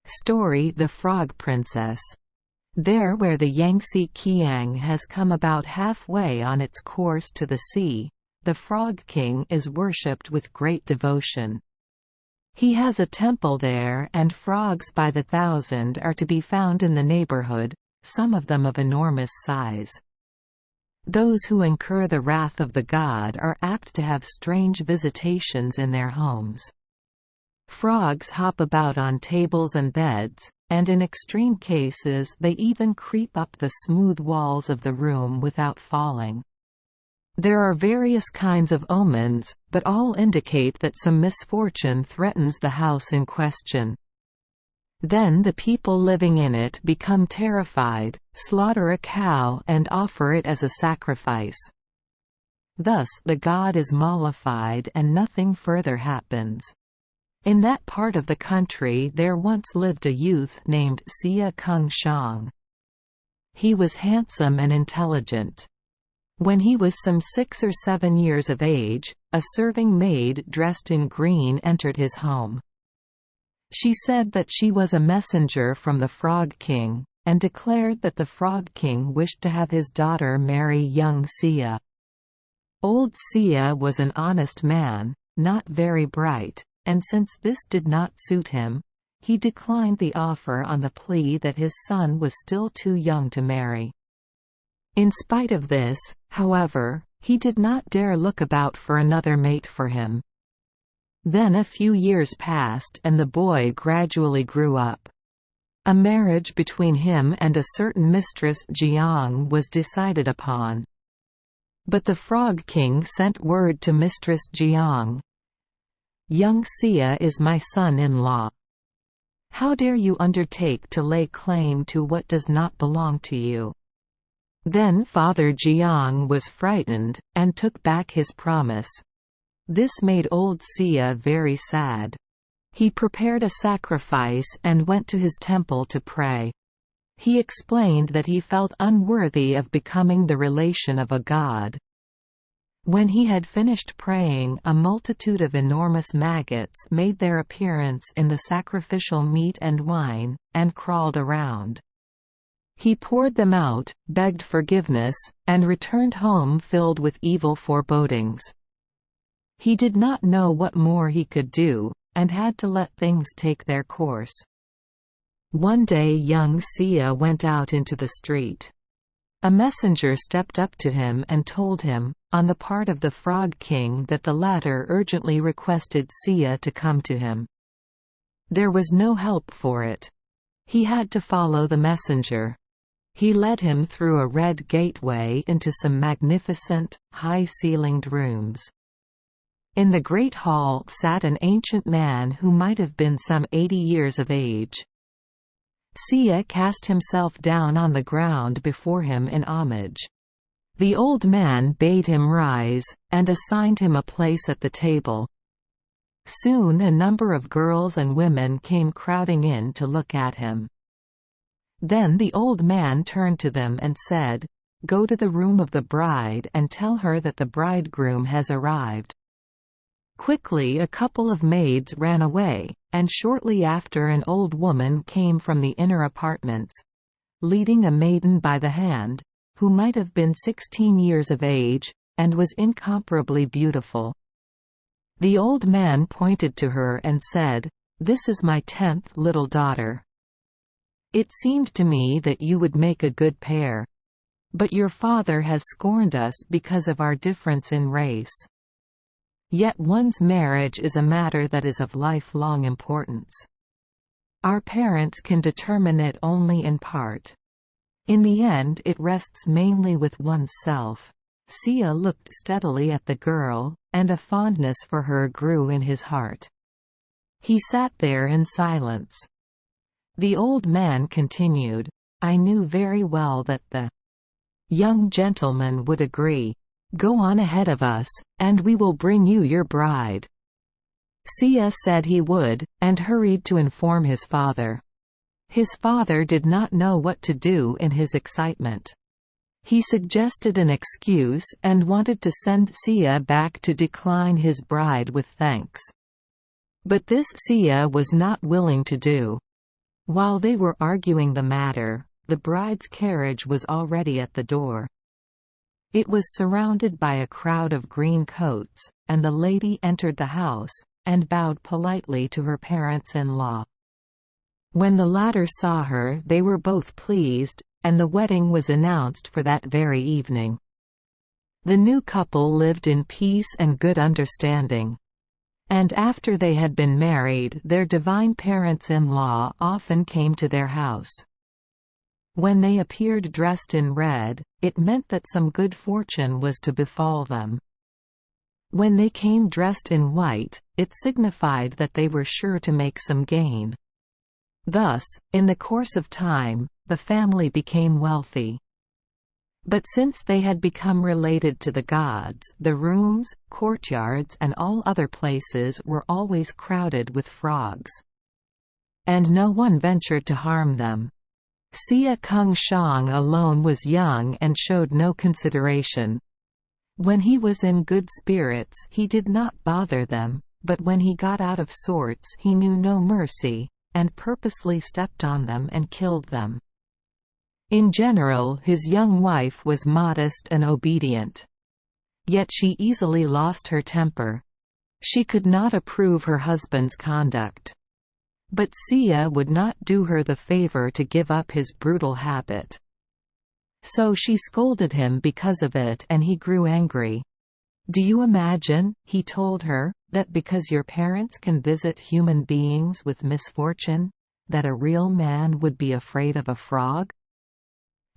Story: The Frog Princess. There where the Yangtze Kiang has come about halfway on its course to the sea, the Frog King is worshipped with great devotion. He has a temple there, and frogs by the thousand are to be found in the neighborhood, some of them of enormous size. Those who incur the wrath of the god are apt to have strange visitations in their homes. Frogs hop about on tables and beds, and in extreme cases they even creep up the smooth walls of the room without falling. There are various kinds of omens, but all indicate that some misfortune threatens the house in question. Then the people living in it become terrified, slaughter a cow and offer it as a sacrifice. Thus the god is mollified and nothing further happens. In that part of the country there once lived a youth named Xia Kung Shang. He was handsome and intelligent. When he was some 6 or 7 years of age, a serving maid dressed in green entered his home. She said that she was a messenger from the Frog King, and declared that the Frog King wished to have his daughter marry young Xia. Old Xia was an honest man, not very bright, and since this did not suit him, he declined the offer on the plea that his son was still too young to marry. In spite of this, however, he did not dare look about for another mate for him. Then a few years passed and the boy gradually grew up. A marriage between him and a certain mistress Jiang was decided upon. But the Frog King sent word to Mistress Jiang, "Young Xia is my son-in-law. How dare you undertake to lay claim to what does not belong to you?" Then Father Jiang was frightened, and took back his promise. This made old Xia very sad. He prepared a sacrifice and went to his temple to pray. He explained that he felt unworthy of becoming the relation of a god. When he had finished praying, a multitude of enormous maggots made their appearance in the sacrificial meat and wine, and crawled around. He poured them out, begged forgiveness, and returned home filled with evil forebodings. He did not know what more he could do, and had to let things take their course. One day young Xia went out into the street. A messenger stepped up to him and told him, on the part of the Frog King, that the latter urgently requested Xia to come to him. There was no help for it. He had to follow the messenger. He led him through a red gateway into some magnificent, high-ceilinged rooms. In the great hall sat an ancient man who might have been some 80 years of age. Xia cast himself down on the ground before him in homage. The old man bade him rise, and assigned him a place at the table. Soon a number of girls and women came crowding in to look at him. Then the old man turned to them and said, "Go to the room of the bride and tell her that the bridegroom has arrived." Quickly a couple of maids ran away, and shortly after an old woman came from the inner apartments, leading a maiden by the hand, who might have been 16 years of age, and was incomparably beautiful. The old man pointed to her and said, "This is my 10th little daughter. It seemed to me that you would make a good pair. But your father has scorned us because of our difference in race. Yet one's marriage is a matter that is of lifelong importance. Our parents can determine it only in part. In the end it rests mainly with one's self." Xia looked steadily at the girl, and a fondness for her grew in his heart. He sat there in silence. The old man continued, "I knew very well that the young gentleman would agree. Go on ahead of us, and we will bring you your bride." Xia said he would, and hurried to inform his father. His father did not know what to do in his excitement. He suggested an excuse and wanted to send Xia back to decline his bride with thanks. But this Xia was not willing to do. While they were arguing the matter, the bride's carriage was already at the door. It was surrounded by a crowd of green coats, and the lady entered the house, and bowed politely to her parents-in-law. When the latter saw her, they were both pleased, and the wedding was announced for that very evening. The new couple lived in peace and good understanding. And after they had been married, their divine parents-in-law often came to their house. When they appeared dressed in red, it meant that some good fortune was to befall them. When they came dressed in white, it signified that they were sure to make some gain. Thus, in the course of time, the family became wealthy. But since they had become related to the gods, the rooms, courtyards and all other places were always crowded with frogs. And no one ventured to harm them. Xia Kungshang alone was young and showed no consideration. When he was in good spirits he did not bother them, but when he got out of sorts he knew no mercy, and purposely stepped on them and killed them. In general, his young wife was modest and obedient. Yet she easily lost her temper. She could not approve her husband's conduct. But Xia would not do her the favor to give up his brutal habit. So she scolded him because of it, and he grew angry. "Do you imagine," he told her, "that because your parents can visit human beings with misfortune, that a real man would be afraid of a frog?"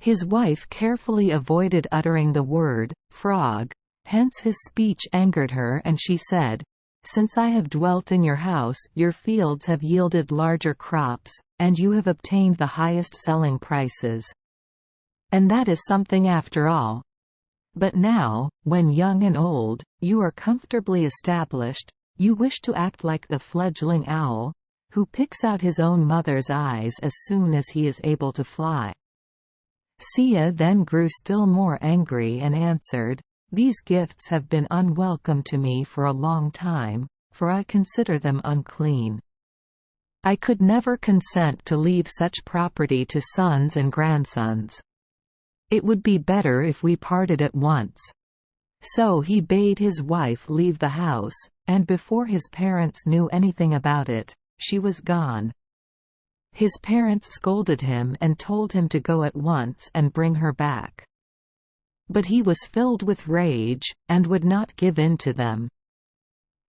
His wife carefully avoided uttering the word frog, hence his speech angered her, and she said, "Since I have dwelt in your house, your fields have yielded larger crops, and you have obtained the highest selling prices. And that is something after all. But now, when young and old, you are comfortably established, you wish to act like the fledgling owl, who picks out his own mother's eyes as soon as he is able to fly." Xia then grew still more angry and answered, "These gifts have been unwelcome to me for a long time, for I consider them unclean. I could never consent to leave such property to sons and grandsons. It would be better if we parted at once." So he bade his wife leave the house, and before his parents knew anything about it, she was gone. His parents scolded him and told him to go at once and bring her back. But he was filled with rage, and would not give in to them.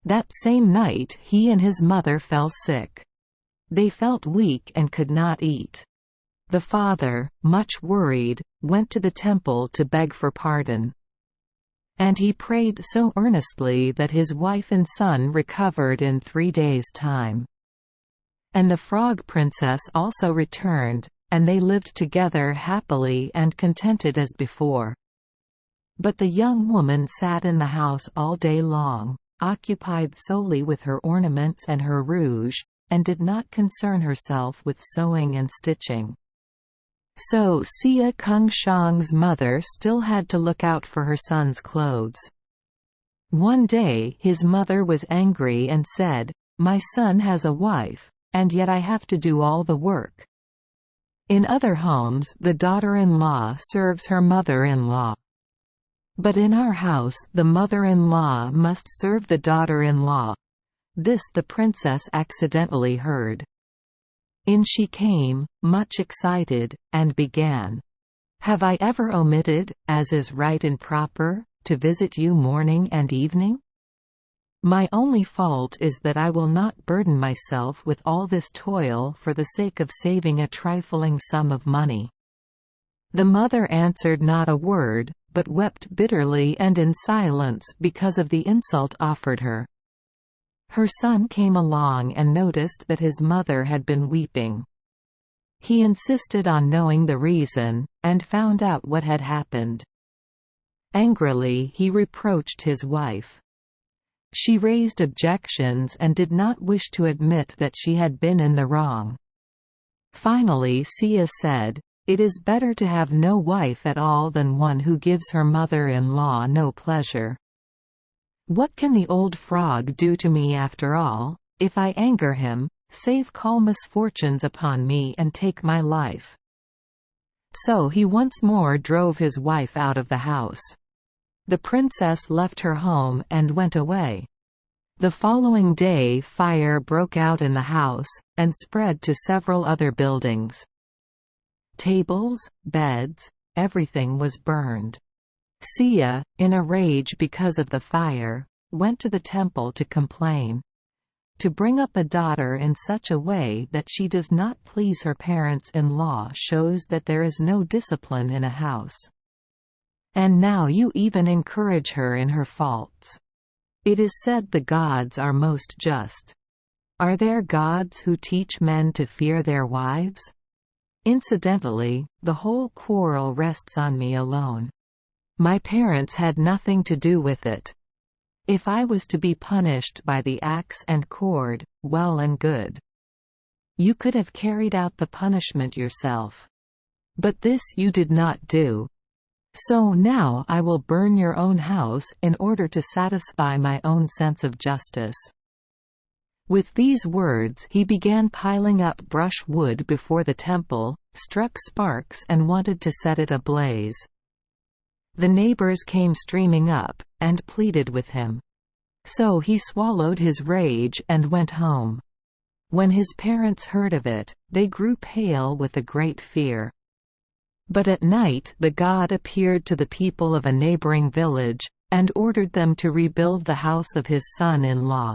That same night he and his mother fell sick. They felt weak and could not eat. The father, much worried, went to the temple to beg for pardon. And he prayed so earnestly that his wife and son recovered in 3 days' time. And the Frog Princess also returned, and they lived together happily and contented as before. But the young woman sat in the house all day long, occupied solely with her ornaments and her rouge, and did not concern herself with sewing and stitching. So Xia Kungshang's mother still had to look out for her son's clothes. One day his mother was angry and said, "My son has a wife, and yet I have to do all the work." In other homes the daughter-in-law serves her mother-in-law. But in our house the mother-in-law must serve the daughter-in-law. This the princess accidentally heard. In she came, much excited, and began, "Have I ever omitted, as is right and proper, to visit you morning and evening? My only fault is that I will not burden myself with all this toil for the sake of saving a trifling sum of money." The mother answered not a word, but wept bitterly and in silence because of the insult offered her. Her son came along and noticed that his mother had been weeping. He insisted on knowing the reason, and found out what had happened. Angrily he reproached his wife. She raised objections and did not wish to admit that she had been in the wrong. Finally Xia said, "It is better to have no wife at all than one who gives her mother-in-law no pleasure. What can the old frog do to me after all? If I anger him, Save call misfortunes upon me and take my life." So he once more drove his wife out of the house. The princess left her home and went away. The following day fire broke out in the house, and spread to several other buildings. Tables, beds, everything was burned. Sia, in a rage because of the fire, went to the temple to complain. To bring up a daughter in such a way that she does not please her parents-in-law shows that there is no discipline in a house. And now you even encourage her in her faults. It is said the gods are most just. Are there gods who teach men to fear their wives? Incidentally, the whole quarrel rests on me alone. My parents had nothing to do with it. If I was to be punished by the axe and cord, well and good. You could have carried out the punishment yourself. But this you did not do. So now I will burn your own house in order to satisfy my own sense of justice." With these words he began piling up brushwood before the temple, struck sparks and wanted to set it ablaze. The neighbors came streaming up, and pleaded with him. So he swallowed his rage and went home. When his parents heard of it, they grew pale with a great fear. But at night the god appeared to the people of a neighboring village, and ordered them to rebuild the house of his son-in-law.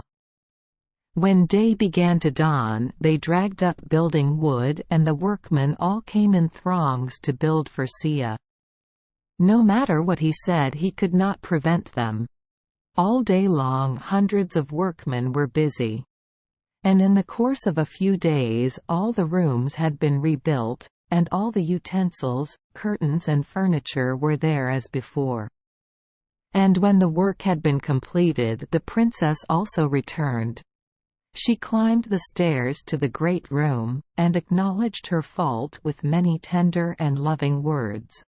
When day began to dawn, they dragged up building wood, and the workmen all came in throngs to build for Sia. No matter what he said, he could not prevent them. All day long hundreds of workmen were busy. And in the course of a few days all the rooms had been rebuilt, and all the utensils, curtains and furniture were there as before. And when the work had been completed, the princess also returned. She climbed the stairs to the great room, and acknowledged her fault with many tender and loving words.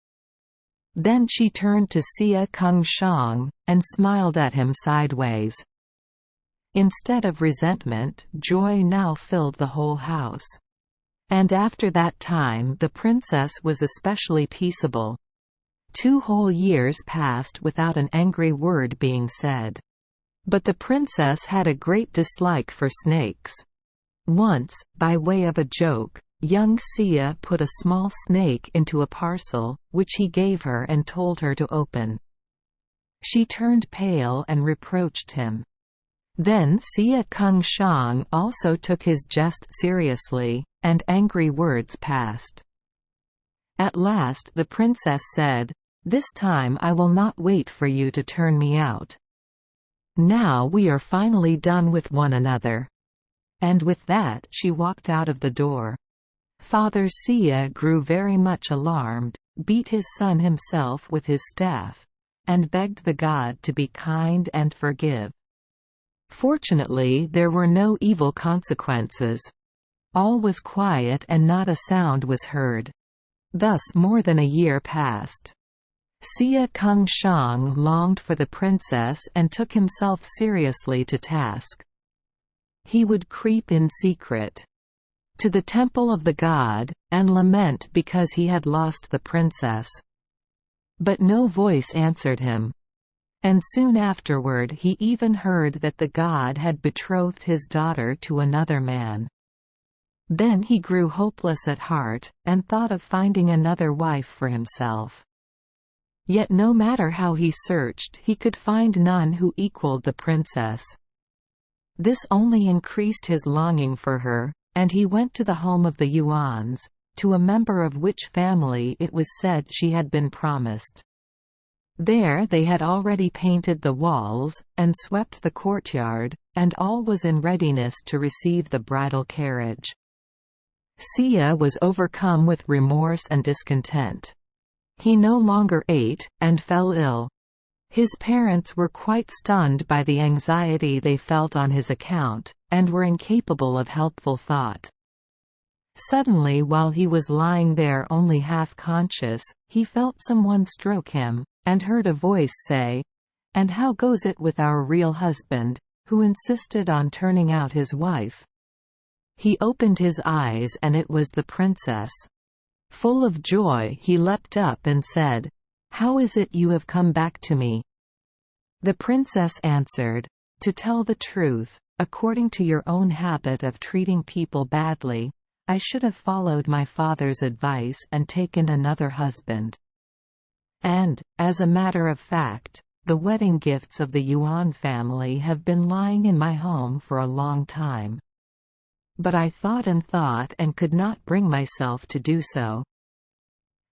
Then she turned to Sia Kungshang, and smiled at him sideways. Instead of resentment, joy now filled the whole house. And after that time the princess was especially peaceable. 2 whole years passed without an angry word being said. But the princess had a great dislike for snakes. Once, by way of a joke, young Sia put a small snake into a parcel, which he gave her and told her to open. She turned pale and reproached him. Then Sia Kungshang also took his jest seriously, and angry words passed. At last the princess said, "This time I will not wait for you to turn me out. Now we are finally done with one another." And with that she walked out of the door. Father Sia grew very much alarmed, beat his son himself with his staff, and begged the god to be kind and forgive. Fortunately there were no evil consequences. All was quiet and not a sound was heard. Thus more than a year passed. Sia Kungshang longed for the princess and took himself seriously to task. He would creep in secret to the temple of the god, and lament because he had lost the princess. But no voice answered him. And soon afterward he even heard that the god had betrothed his daughter to another man. Then he grew hopeless at heart, and thought of finding another wife for himself. Yet no matter how he searched, he could find none who equaled the princess. This only increased his longing for her, and he went to the home of the Yuans, to a member of which family it was said she had been promised. There they had already painted the walls, and swept the courtyard, and all was in readiness to receive the bridal carriage. Sia was overcome with remorse and discontent. He no longer ate, and fell ill. His parents were quite stunned by the anxiety they felt on his account, and were incapable of helpful thought. Suddenly, while he was lying there only half conscious, he felt someone stroke him, and heard a voice say, "And how goes it with our real husband, who insisted on turning out his wife?" He opened his eyes and it was the princess. Full of joy he leapt up and said, "How is it you have come back to me?" The princess answered, "To tell the truth, according to your own habit of treating people badly, I should have followed my father's advice and taken another husband. And, as a matter of fact, the wedding gifts of the Yuan family have been lying in my home for a long time. But I thought and could not bring myself to do so.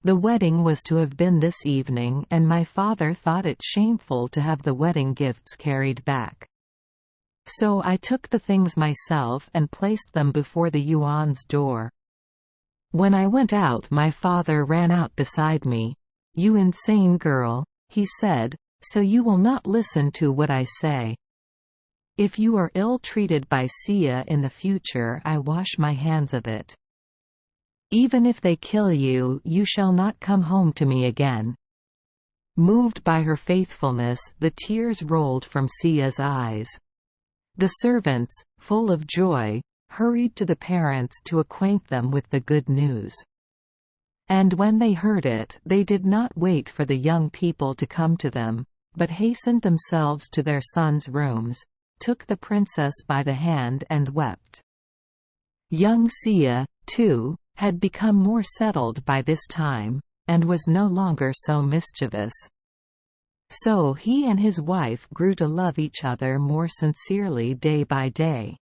The wedding was to have been this evening and my father thought it shameful to have the wedding gifts carried back. So I took the things myself and placed them before the Yuan's door. When I went out, my father ran out beside me. 'You insane girl,' he said, 'so you will not listen to what I say. If you are ill-treated by Sia in the future, I wash my hands of it. Even if they kill you, you shall not come home to me again.'" Moved by her faithfulness, the tears rolled from Sia's eyes. The servants, full of joy, hurried to the parents to acquaint them with the good news. And when they heard it, they did not wait for the young people to come to them, but hastened themselves to their sons' rooms, took the princess by the hand and wept. Young Sia, too, had become more settled by this time, and was no longer so mischievous. So he and his wife grew to love each other more sincerely day by day.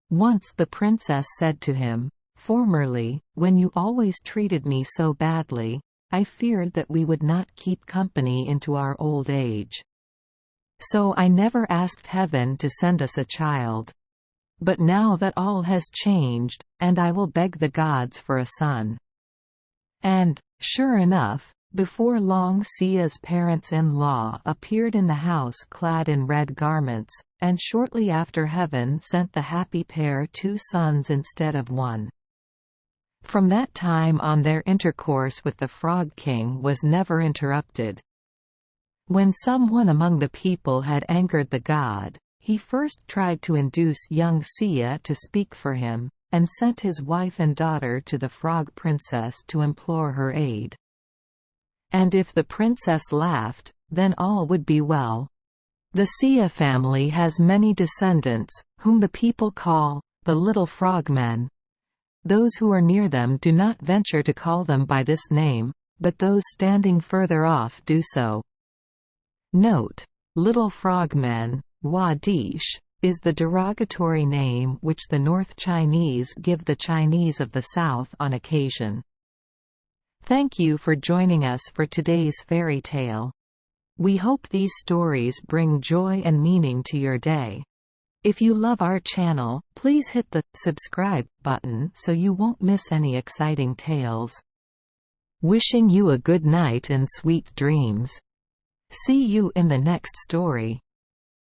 Once the princess said to him, "Formerly, when you always treated me so badly, I feared that we would not keep company into our old age. So I never asked heaven to send us a child. But now that all has changed, and I will beg the gods for a son." And, sure enough, before long Sia's parents-in-law appeared in the house clad in red garments, and shortly after heaven sent the happy pair 2 sons instead of 1. From that time on their intercourse with the Frog King was never interrupted. When someone among the people had angered the god, he first tried to induce young Sia to speak for him, and sent his wife and daughter to the Frog Princess to implore her aid. And if the princess laughed, then all would be well. The Sia family has many descendants, whom the people call the Little Frogmen. Those who are near them do not venture to call them by this name, but those standing further off do so. Note: Little Frogmen, Wadish, is the derogatory name which the North Chinese give the Chinese of the South on occasion. Thank you for joining us for today's fairy tale. We hope these stories bring joy and meaning to your day. If you love our channel, please hit the subscribe button so you won't miss any exciting tales. Wishing you a good night and sweet dreams. See you in the next story.